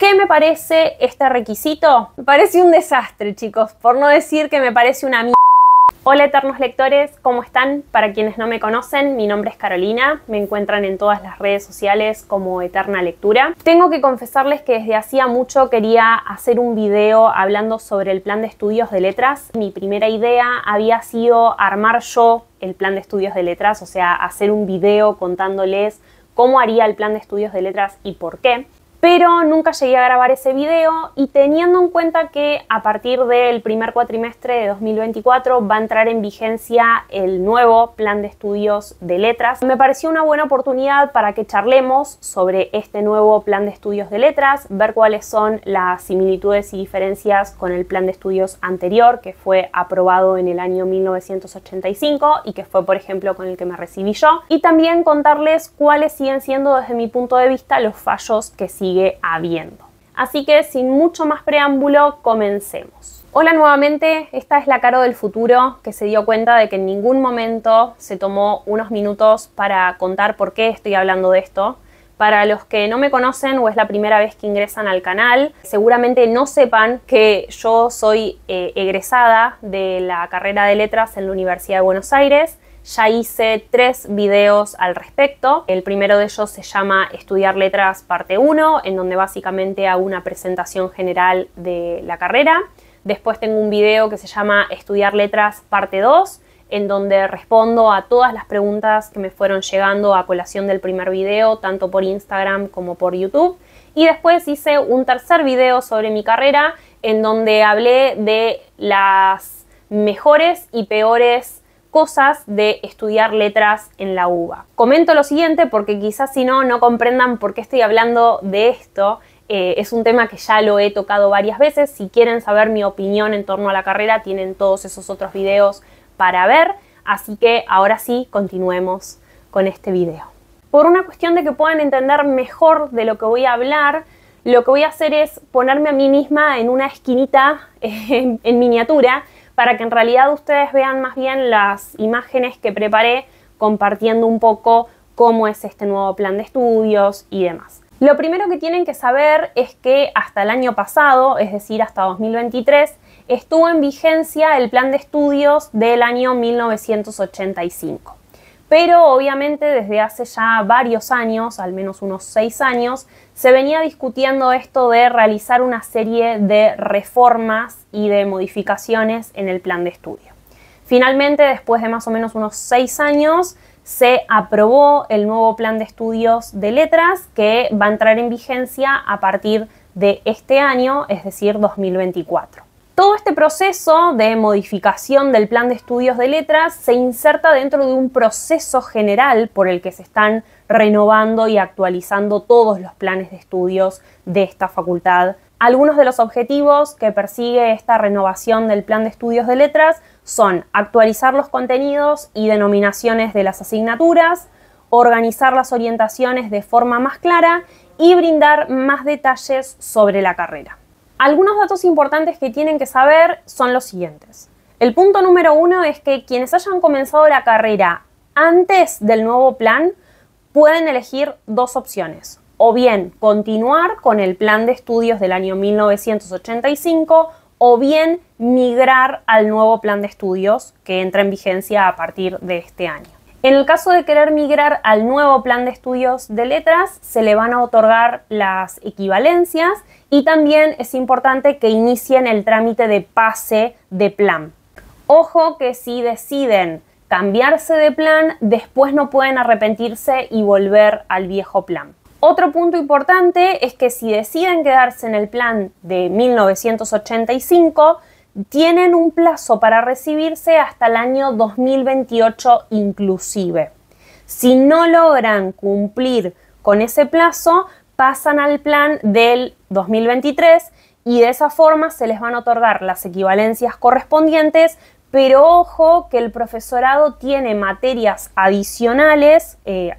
¿Qué me parece este requisito? Me parece un desastre, chicos, por no decir que me parece una mierda. Hola eternos lectores, ¿cómo están? Para quienes no me conocen, mi nombre es Carolina, me encuentran en todas las redes sociales como Eterna Lectura. Tengo que confesarles que desde hacía mucho quería hacer un video hablando sobre el plan de estudios de letras. Mi primera idea había sido armar yo el plan de estudios de letras, o sea, hacer un video contándoles cómo haría el plan de estudios de letras y por qué. Pero nunca llegué a grabar ese video y teniendo en cuenta que a partir del primer cuatrimestre de 2024 va a entrar en vigencia el nuevo plan de estudios de letras, me pareció una buena oportunidad para que charlemos sobre este nuevo plan de estudios de letras, ver cuáles son las similitudes y diferencias con el plan de estudios anterior que fue aprobado en el año 1985 y que fue, por ejemplo, con el que me recibí yo, y también contarles cuáles siguen siendo desde mi punto de vista los fallos que sigue habiendo. Así que sin mucho más preámbulo, comencemos. Hola nuevamente, esta es la Caro del futuro que se dio cuenta de que en ningún momento se tomó unos minutos para contar por qué estoy hablando de esto. Para los que no me conocen o es la primera vez que ingresan al canal, seguramente no sepan que yo soy egresada de la carrera de letras en la Universidad de Buenos Aires. Ya hice 3 videos al respecto. El primero de ellos se llama Estudiar Letras parte 1, en donde básicamente hago una presentación general de la carrera. Después tengo un video que se llama Estudiar Letras parte 2, en donde respondo a todas las preguntas que me fueron llegando a colación del primer video, tanto por Instagram como por YouTube. Y después hice un tercer video sobre mi carrera, en donde hablé de las mejores y peores cosas de estudiar letras en la UBA. Comento lo siguiente porque quizás si no comprendan por qué estoy hablando de esto. Es un tema que ya lo he tocado varias veces. Si quieren saber mi opinión en torno a la carrera, tienen todos esos otros videos para ver. Así que ahora sí, continuemos con este video. Por una cuestión de que puedan entender mejor de lo que voy a hablar, lo que voy a hacer es ponerme a mí misma en una esquinita en miniatura, para que en realidad ustedes vean más bien las imágenes que preparé compartiendo un poco cómo es este nuevo plan de estudios y demás. Lo primero que tienen que saber es que hasta el año pasado, es decir, hasta 2023, estuvo en vigencia el plan de estudios del año 1985. Pero obviamente desde hace ya varios años, al menos unos 6 años, se venía discutiendo esto de realizar una serie de reformas y de modificaciones en el plan de estudio. Finalmente, después de más o menos unos 6 años, se aprobó el nuevo plan de estudios de letras que va a entrar en vigencia a partir de este año, es decir, 2024. Todo este proceso de modificación del plan de estudios de letras se inserta dentro de un proceso general por el que se están renovando y actualizando todos los planes de estudios de esta facultad. Algunos de los objetivos que persigue esta renovación del plan de estudios de letras son actualizar los contenidos y denominaciones de las asignaturas, organizar las orientaciones de forma más clara y brindar más detalles sobre la carrera. Algunos datos importantes que tienen que saber son los siguientes. El punto número 1 es que quienes hayan comenzado la carrera antes del nuevo plan pueden elegir 2 opciones. O bien continuar con el plan de estudios del año 1985 o bien migrar al nuevo plan de estudios que entra en vigencia a partir de este año. En el caso de querer migrar al nuevo plan de estudios de letras, se le van a otorgar las equivalencias y también es importante que inicien el trámite de pase de plan. Ojo que si deciden cambiarse de plan, después no pueden arrepentirse y volver al viejo plan. Otro punto importante es que si deciden quedarse en el plan de 1985, tienen un plazo para recibirse hasta el año 2028 inclusive. Si no logran cumplir con ese plazo, pasan al plan del 2023 y de esa forma se les van a otorgar las equivalencias correspondientes, pero ojo que el profesorado tiene materias adicionales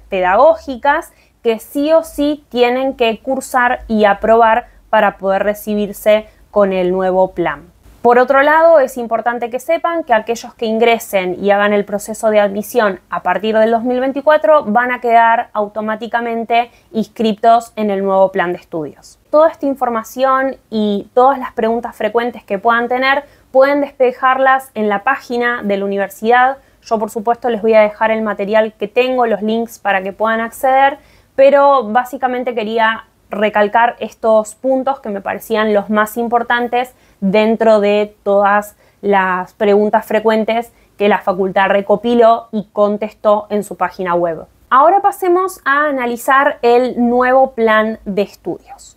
pedagógicas que sí o sí tienen que cursar y aprobar para poder recibirse con el nuevo plan. Por otro lado, es importante que sepan que aquellos que ingresen y hagan el proceso de admisión a partir del 2024 van a quedar automáticamente inscritos en el nuevo plan de estudios. toda esta información y todas las preguntas frecuentes que puedan tener pueden despejarlas en la página de la universidad. Yo, por supuesto, les voy a dejar el material que tengo, los links para que puedan acceder, pero básicamente quería recalcar estos puntos que me parecían los más importantes dentro de todas las preguntas frecuentes que la facultad recopiló y contestó en su página web. Ahora pasemos a analizar el nuevo plan de estudios.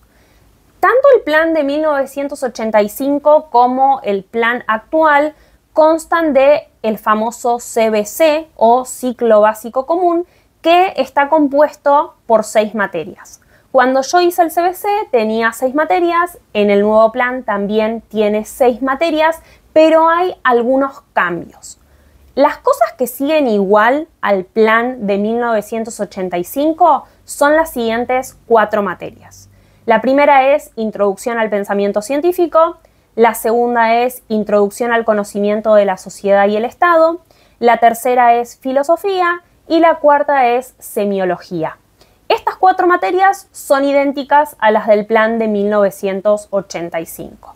Tanto el plan de 1985 como el plan actual constan de el famoso CBC o ciclo básico común, que está compuesto por 6 materias. Cuando yo hice el CBC tenía 6 materias, en el nuevo plan también tiene 6 materias, pero hay algunos cambios. Las cosas que siguen igual al plan de 1985 son las siguientes 4 materias. La primera es Introducción al Pensamiento Científico, la segunda es Introducción al Conocimiento de la Sociedad y el Estado, la tercera es Filosofía y la cuarta es Semiología. Estas 4 materias son idénticas a las del plan de 1985.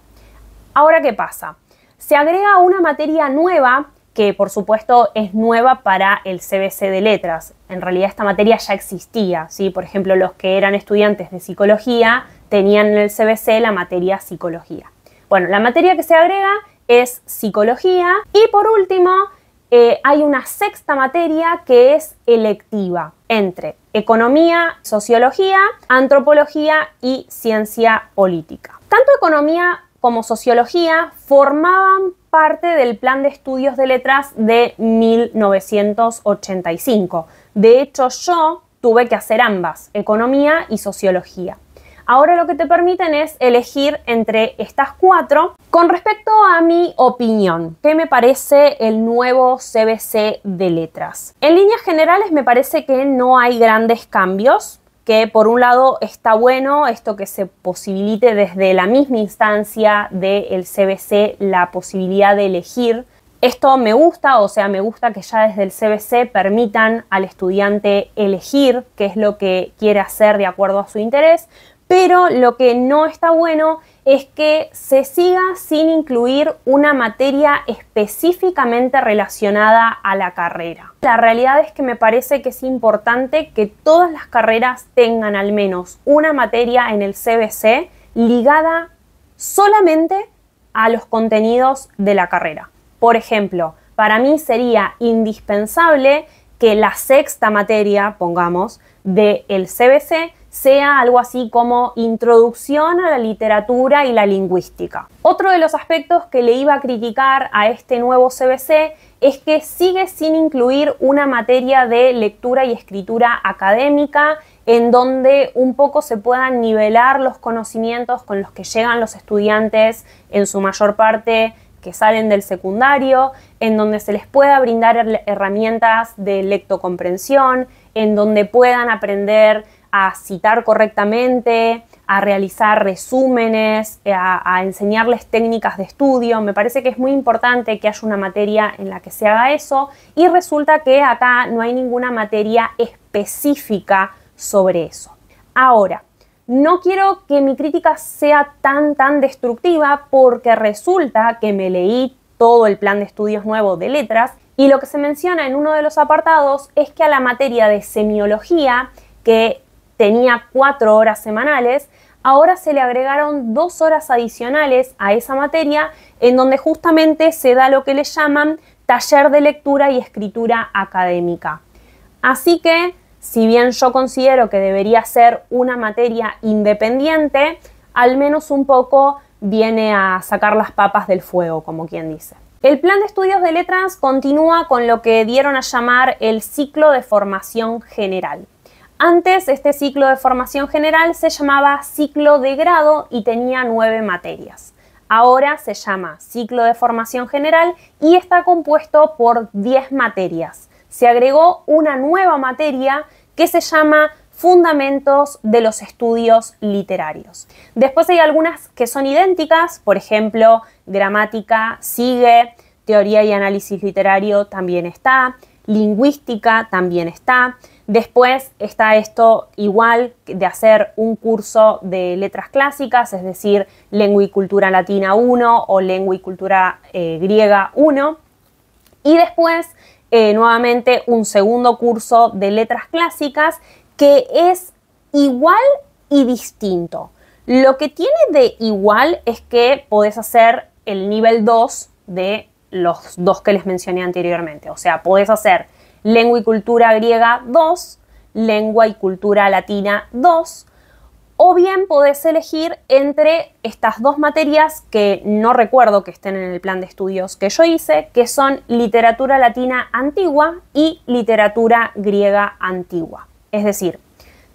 Ahora, ¿qué pasa? Se agrega una materia nueva que, por supuesto, es nueva para el CBC de Letras. En realidad esta materia ya existía, ¿sí? Por ejemplo, los que eran estudiantes de Psicología tenían en el CBC la materia Psicología. Bueno, la materia que se agrega es Psicología y, por último, hay una 6ª materia que es electiva entre Economía, Sociología, Antropología y Ciencia Política. Tanto Economía como Sociología formaban parte del plan de estudios de letras de 1985. De hecho, yo tuve que hacer ambas, Economía y Sociología. Ahora lo que te permiten es elegir entre estas 4. Con respecto a mi opinión, ¿qué me parece el nuevo CBC de letras? En líneas generales me parece que no hay grandes cambios, que por un lado está bueno esto que se posibilite desde la misma instancia del CBC la posibilidad de elegir. Esto me gusta, o sea, me gusta que ya desde el CBC permitan al estudiante elegir qué es lo que quiere hacer de acuerdo a su interés. Pero lo que no está bueno es que se siga sin incluir una materia específicamente relacionada a la carrera. La realidad es que me parece que es importante que todas las carreras tengan al menos una materia en el CBC ligada solamente a los contenidos de la carrera. Por ejemplo, para mí sería indispensable que la 6ª materia, pongamos, del CBC sea algo así como Introducción a la Literatura y la Lingüística. Otro de los aspectos que le iba a criticar a este nuevo CBC es que sigue sin incluir una materia de lectura y escritura académica en donde un poco se puedan nivelar los conocimientos con los que llegan los estudiantes, en su mayor parte que salen del secundario, en donde se les pueda brindar herramientas de lectocomprensión, en donde puedan aprender a citar correctamente, a realizar resúmenes, a enseñarles técnicas de estudio. Me parece que es muy importante que haya una materia en la que se haga eso y resulta que acá no hay ninguna materia específica sobre eso. Ahora, no quiero que mi crítica sea tan destructiva porque resulta que me leí todo el plan de estudios nuevo de letras y lo que se menciona en uno de los apartados es que a la materia de semiología, que tenía 4 horas semanales, ahora se le agregaron 2 horas adicionales a esa materia en donde justamente se da lo que le llaman taller de lectura y escritura académica. Así que, si bien yo considero que debería ser una materia independiente, al menos un poco viene a sacar las papas del fuego, como quien dice. El plan de estudios de letras continúa con lo que dieron a llamar el ciclo de formación general. Antes, este ciclo de formación general se llamaba ciclo de grado y tenía 9 materias. Ahora se llama ciclo de formación general y está compuesto por 10 materias. Se agregó una nueva materia que se llama Fundamentos de los Estudios Literarios. Después hay algunas que son idénticas, por ejemplo, gramática sigue, teoría y análisis literario también está, Lingüística también está. Después está esto igual de hacer un curso de letras clásicas, es decir, lengua y cultura latina 1 o lengua y cultura griega 1. Y después, nuevamente, un segundo curso de letras clásicas que es igual y distinto. Lo que tiene de igual es que podés hacer el nivel 2 de los dos que les mencioné anteriormente. O sea, podés hacer lengua y cultura griega 2, lengua y cultura latina 2, o bien podés elegir entre estas dos materias que no recuerdo que estén en el plan de estudios que yo hice, que son literatura latina antigua y literatura griega antigua. Es decir,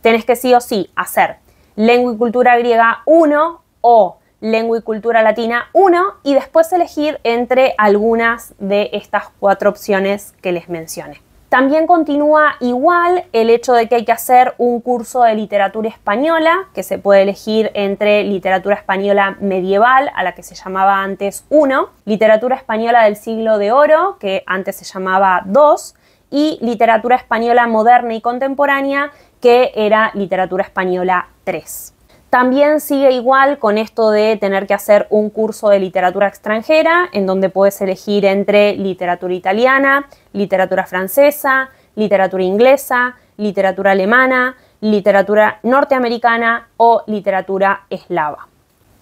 tenés que sí o sí hacer lengua y cultura griega 1 o lengua y cultura latina 1 y después elegir entre algunas de estas 4 opciones que les mencioné. También continúa igual el hecho de que hay que hacer un curso de literatura española, que se puede elegir entre literatura española medieval, a la que se llamaba antes 1, literatura española del siglo de oro, que antes se llamaba 2, y literatura española moderna y contemporánea, que era literatura española 3. También sigue igual con esto de tener que hacer un curso de literatura extranjera, en donde puedes elegir entre literatura italiana, literatura francesa, literatura inglesa, literatura alemana, literatura norteamericana o literatura eslava.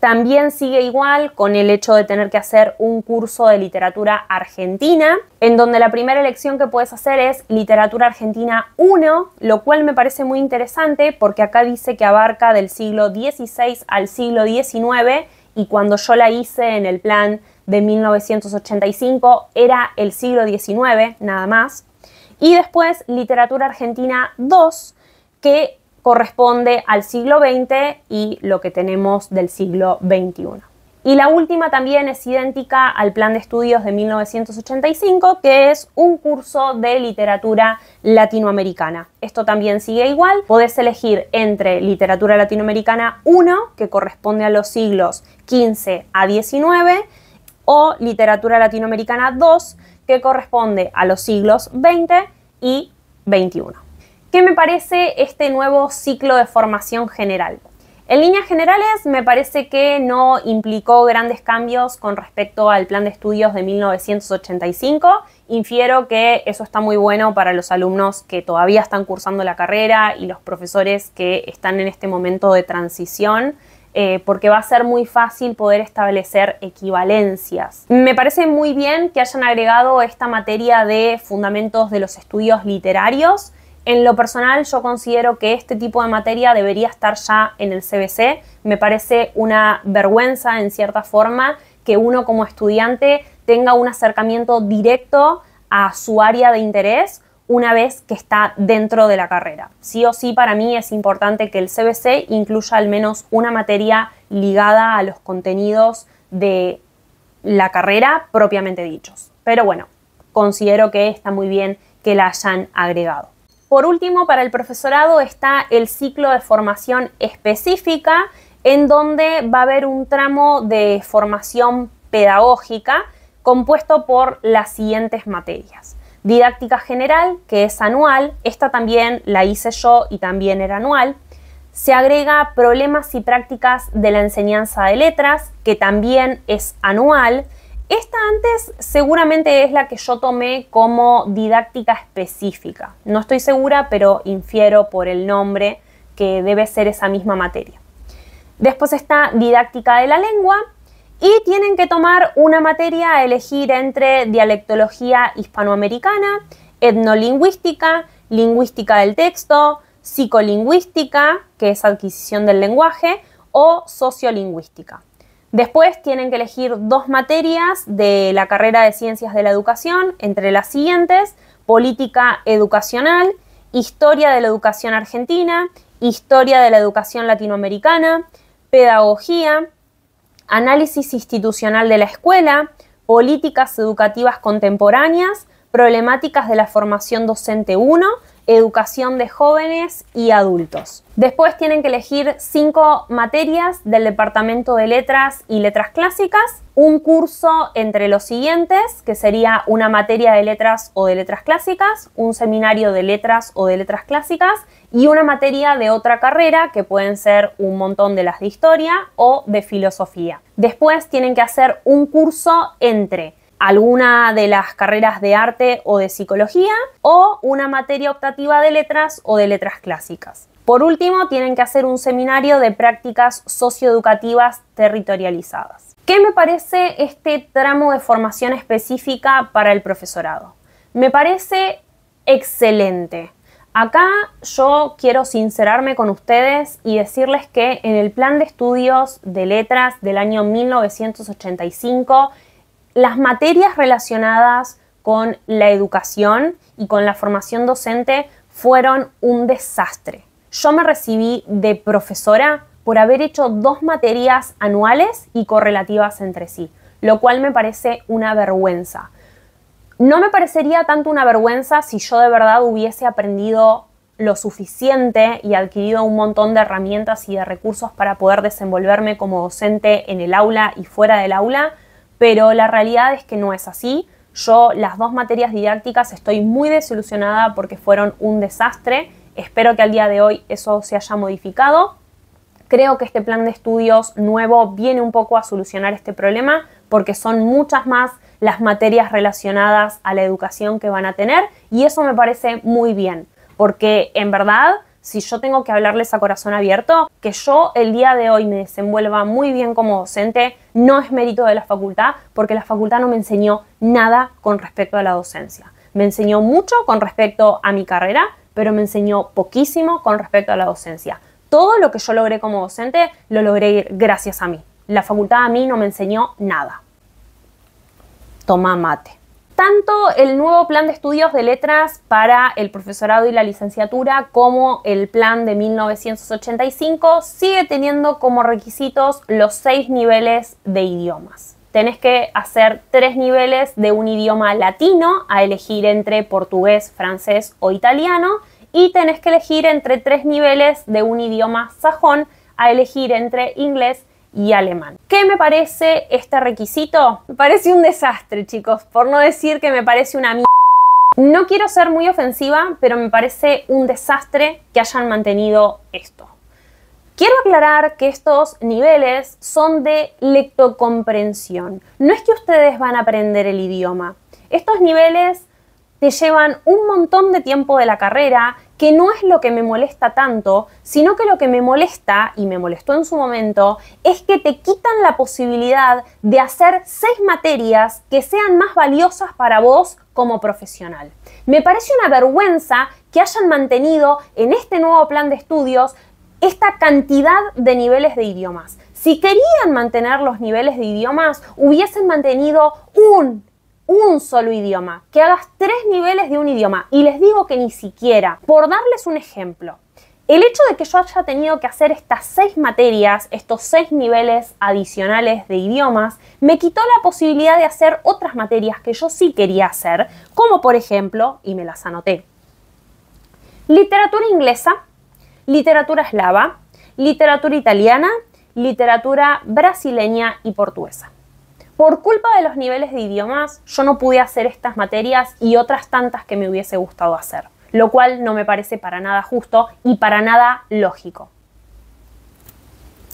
También sigue igual con el hecho de tener que hacer un curso de literatura argentina, en donde la primera elección que puedes hacer es literatura argentina 1, lo cual me parece muy interesante porque acá dice que abarca del siglo XVI al siglo XIX y cuando yo la hice en el plan de 1985 era el siglo XIX nada más. Y después literatura argentina 2, que corresponde al siglo XX y lo que tenemos del siglo XXI. Y la última también es idéntica al plan de estudios de 1985, que es un curso de literatura latinoamericana. Esto también sigue igual. Podés elegir entre literatura latinoamericana 1, que corresponde a los siglos XV a XIX, o literatura latinoamericana 2, que corresponde a los siglos XX y XXI. ¿Qué me parece este nuevo ciclo de formación general? En líneas generales me parece que no implicó grandes cambios con respecto al plan de estudios de 1985. Infiero que eso está muy bueno para los alumnos que todavía están cursando la carrera y los profesores que están en este momento de transición, porque va a ser muy fácil poder establecer equivalencias. Me parece muy bien que hayan agregado esta materia de fundamentos de los estudios literarios. En lo personal, yo considero que este tipo de materia debería estar ya en el CBC. Me parece una vergüenza, en cierta forma, que uno como estudiante tenga un acercamiento directo a su área de interés una vez que está dentro de la carrera. Sí o sí, para mí es importante que el CBC incluya al menos una materia ligada a los contenidos de la carrera propiamente dichos. Pero bueno, considero que está muy bien que la hayan agregado. Por último, para el profesorado está el ciclo de formación específica, en donde va a haber un tramo de formación pedagógica compuesto por las siguientes materias. Didáctica general, que es anual, esta también la hice yo y también era anual. Se agrega problemas y prácticas de la enseñanza de letras, que también es anual. Esta antes seguramente es la que yo tomé como didáctica específica. No estoy segura, pero infiero por el nombre que debe ser esa misma materia. Después está didáctica de la lengua y tienen que tomar una materia a elegir entre dialectología hispanoamericana, etnolingüística, lingüística del texto, psicolingüística, que es adquisición del lenguaje, o sociolingüística. Después tienen que elegir 2 materias de la carrera de Ciencias de la Educación, entre las siguientes: Política Educacional, Historia de la Educación Argentina, Historia de la Educación Latinoamericana, Pedagogía, Análisis Institucional de la Escuela, Políticas Educativas Contemporáneas, Problemáticas de la Formación Docente 1, educación de jóvenes y adultos. Después tienen que elegir 5 materias del departamento de letras y letras clásicas, un curso entre los siguientes, que sería una materia de letras o de letras clásicas, un seminario de letras o de letras clásicas y una materia de otra carrera, que pueden ser un montón de las de historia o de filosofía. Después tienen que hacer un curso entre alguna de las carreras de arte o de psicología o una materia optativa de letras o de letras clásicas. Por último, tienen que hacer un seminario de prácticas socioeducativas territorializadas. ¿Qué me parece este tramo de formación específica para el profesorado? Me parece excelente. Acá yo quiero sincerarme con ustedes y decirles que en el plan de estudios de letras del año 1985, las materias relacionadas con la educación y con la formación docente fueron un desastre. Yo me recibí de profesora por haber hecho 2 materias anuales y correlativas entre sí, lo cual me parece una vergüenza. No me parecería tanto una vergüenza si yo de verdad hubiese aprendido lo suficiente y adquirido un montón de herramientas y de recursos para poder desenvolverme como docente en el aula y fuera del aula, pero la realidad es que no es así. Yo las 2 materias didácticas estoy muy desilusionada porque fueron un desastre. Espero que al día de hoy eso se haya modificado. Creo que este plan de estudios nuevo viene un poco a solucionar este problema porque son muchas más las materias relacionadas a la educación que van a tener y eso me parece muy bien porque en verdad, si yo tengo que hablarles a corazón abierto, que yo el día de hoy me desenvuelva muy bien como docente no es mérito de la facultad porque la facultad no me enseñó nada con respecto a la docencia. Me enseñó mucho con respecto a mi carrera, pero me enseñó poquísimo con respecto a la docencia. Todo lo que yo logré como docente lo logré gracias a mí. La facultad a mí no me enseñó nada. Toma mate. Tanto el nuevo plan de estudios de letras para el profesorado y la licenciatura como el plan de 1985 sigue teniendo como requisitos los 6 niveles de idiomas. Tenés que hacer 3 niveles de un idioma latino a elegir entre portugués, francés o italiano y tenés que elegir entre 3 niveles de un idioma sajón a elegir entre inglés y alemán. ¿Qué me parece este requisito? Me parece un desastre, chicos, por no decir que me parece una mierda. No quiero ser muy ofensiva, pero me parece un desastre que hayan mantenido esto. Quiero aclarar que estos niveles son de lectocomprensión. No es que ustedes van a aprender el idioma. Estos niveles te llevan un montón de tiempo de la carrera, que no es lo que me molesta tanto, sino que lo que me molesta, y me molestó en su momento, es que te quitan la posibilidad de hacer 6 materias que sean más valiosas para vos como profesional. Me parece una vergüenza que hayan mantenido en este nuevo plan de estudios esta cantidad de niveles de idiomas. Si querían mantener los niveles de idiomas, hubiesen mantenido un solo idioma, que hagas 3 niveles de un idioma. Y les digo que ni siquiera, por darles un ejemplo, el hecho de que yo haya tenido que hacer estas 6 materias, estos 6 niveles adicionales de idiomas, me quitó la posibilidad de hacer otras materias que yo sí quería hacer, como por ejemplo, y me las anoté, literatura inglesa, literatura eslava, literatura italiana, literatura brasileña y portuguesa. Por culpa de los niveles de idiomas, yo no pude hacer estas materias y otras tantas que me hubiese gustado hacer, lo cual no me parece para nada justo y para nada lógico.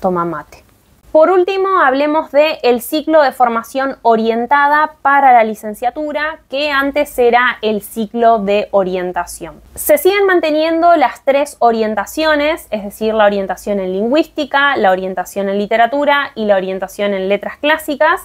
Toma mate. Por último, hablemos del ciclo de formación orientada para la licenciatura, que antes era el ciclo de orientación. Se siguen manteniendo las 3 orientaciones, es decir, la orientación en lingüística, la orientación en literatura y la orientación en letras clásicas,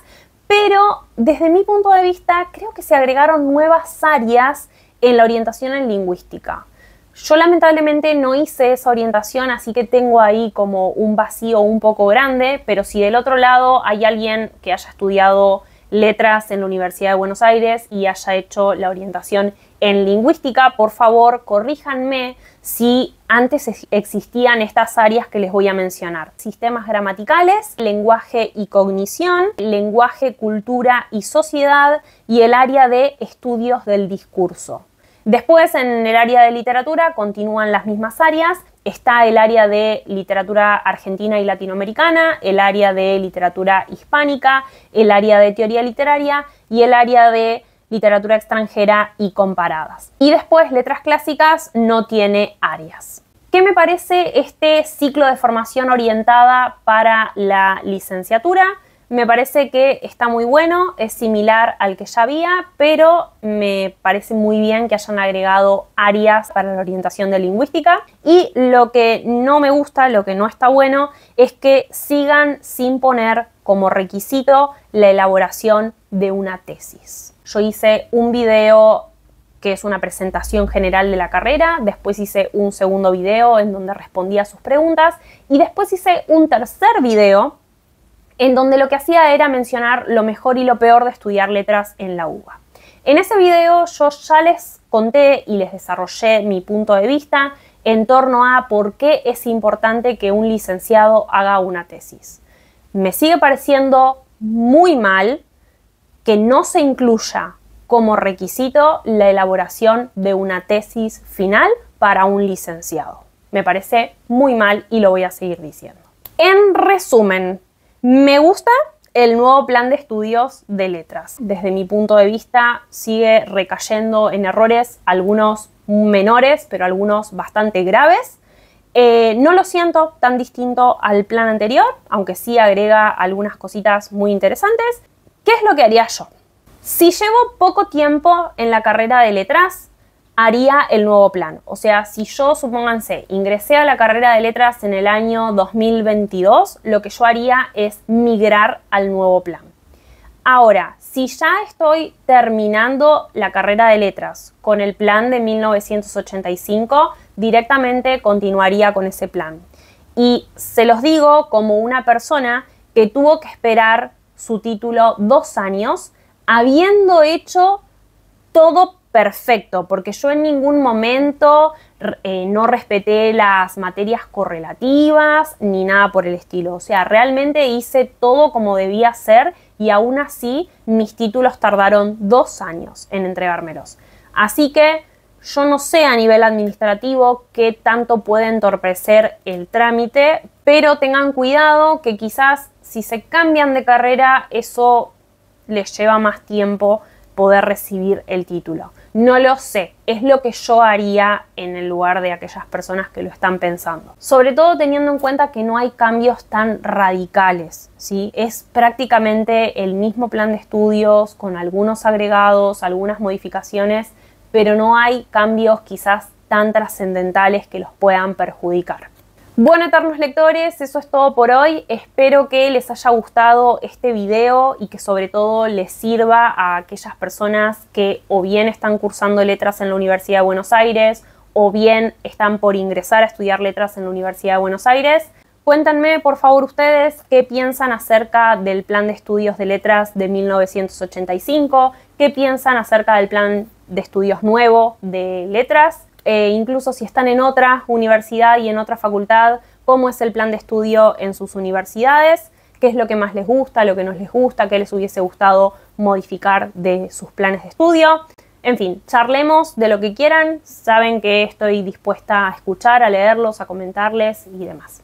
pero desde mi punto de vista creo que se agregaron nuevas áreas en la orientación en lingüística. Yo lamentablemente no hice esa orientación, así que tengo ahí como un vacío un poco grande, pero si del otro lado hay alguien que haya estudiado letras en la Universidad de Buenos Aires y haya hecho la orientación en lingüística, por favor, corríjanme si antes existían estas áreas que les voy a mencionar. Sistemas gramaticales, lenguaje y cognición, lenguaje, cultura y sociedad y el área de estudios del discurso. Después, en el área de literatura, continúan las mismas áreas. Está el área de literatura argentina y latinoamericana, el área de literatura hispánica, el área de teoría literaria y el área de literatura extranjera y comparadas. Y después, letras clásicas no tiene áreas. ¿Qué me parece este ciclo de formación orientada para la licenciatura? Me parece que está muy bueno, es similar al que ya había, pero me parece muy bien que hayan agregado áreas para la orientación de lingüística. Y lo que no me gusta, lo que no está bueno, es que sigan sin poner como requisito la elaboración de una tesis. Yo hice un video que es una presentación general de la carrera, después hice un segundo video en donde respondía a sus preguntas y después hice un tercer video en donde lo que hacía era mencionar lo mejor y lo peor de estudiar letras en la UBA. En ese video yo ya les conté y les desarrollé mi punto de vista en torno a por qué es importante que un licenciado haga una tesis. Me sigue pareciendo muy mal que no se incluya como requisito la elaboración de una tesis final para un licenciado. Me parece muy mal y lo voy a seguir diciendo. En resumen, me gusta el nuevo plan de estudios de letras. Desde mi punto de vista sigue recayendo en errores, algunos menores, pero algunos bastante graves. No lo siento tan distinto al plan anterior, aunque sí agrega algunas cositas muy interesantes. ¿Qué es lo que haría yo? Si llevo poco tiempo en la carrera de letras, haría el nuevo plan. O sea, si yo, supónganse, ingresé a la carrera de letras en el año 2022, lo que yo haría es migrar al nuevo plan. Ahora, si ya estoy terminando la carrera de letras con el plan de 1985, directamente continuaría con ese plan. Y se los digo como una persona que tuvo que esperar su título 2 años, habiendo hecho todo perfecto, porque yo en ningún momento no respeté las materias correlativas ni nada por el estilo. O sea, realmente hice todo como debía ser y aún así mis títulos tardaron 2 años en entregármelos. Así que yo no sé a nivel administrativo qué tanto puede entorpecer el trámite, pero tengan cuidado que quizás si se cambian de carrera eso les lleva más tiempo poder recibir el título. No lo sé, es lo que yo haría en el lugar de aquellas personas que lo están pensando. Sobre todo teniendo en cuenta que no hay cambios tan radicales, ¿sí? Es prácticamente el mismo plan de estudios con algunos agregados, algunas modificaciones, pero no hay cambios quizás tan trascendentales que los puedan perjudicar. Bueno, eternos lectores, eso es todo por hoy. Espero que les haya gustado este video y que sobre todo les sirva a aquellas personas que o bien están cursando letras en la Universidad de Buenos Aires o bien están por ingresar a estudiar letras en la Universidad de Buenos Aires. Cuéntenme, por favor, ustedes qué piensan acerca del plan de estudios de letras de 1985, qué piensan acerca del plan de estudios nuevo de letras. Incluso si están en otra universidad y en otra facultad, cómo es el plan de estudio en sus universidades, qué es lo que más les gusta, lo que no les gusta, qué les hubiese gustado modificar de sus planes de estudio. En fin, charlemos de lo que quieran, saben que estoy dispuesta a escuchar, a leerlos, a comentarles y demás.